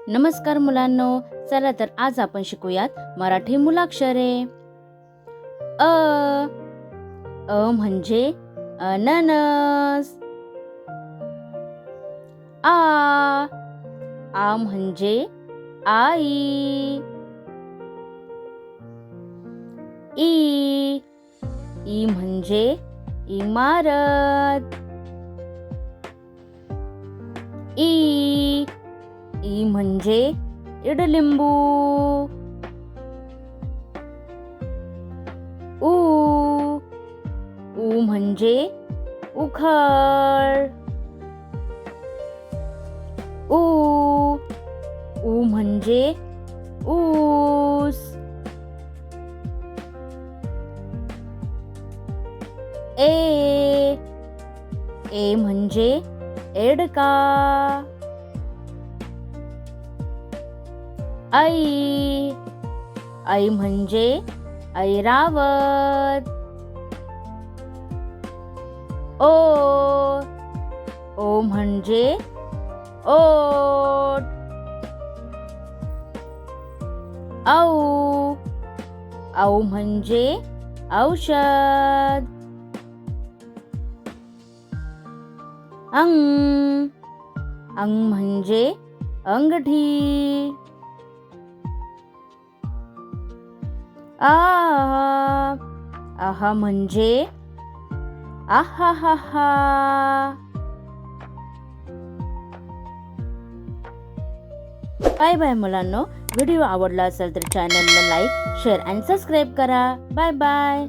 नमस्कार मुलांनो, चला तर आज आपण शिकूयात मराठी मूलाक्षरे. अ अ म्हणजे अननस. आ आ म्हणजे आई. ई ई म्हणजे इमारत. ई ई म्हणजे इडलिंबू. ऊ ऊ म्हणजे उखळ. ऊ ऊ म्हणजे ऊस. ए ए म्हणजे एडका. ऐ ऐ म्हणजे ऐरावत. ओ ओ म्हणजे ओट. औ औ म्हणजे औषध. अंग अंग म्हणजे अंगठी. आहा आहा म्हणजे आहाहाहा. बाय बाय मुलांनो. व्हिडिओ आवडला असेल तर चॅनलला लाईक, शेअर आणि सबस्क्राईब करा. Bye bye.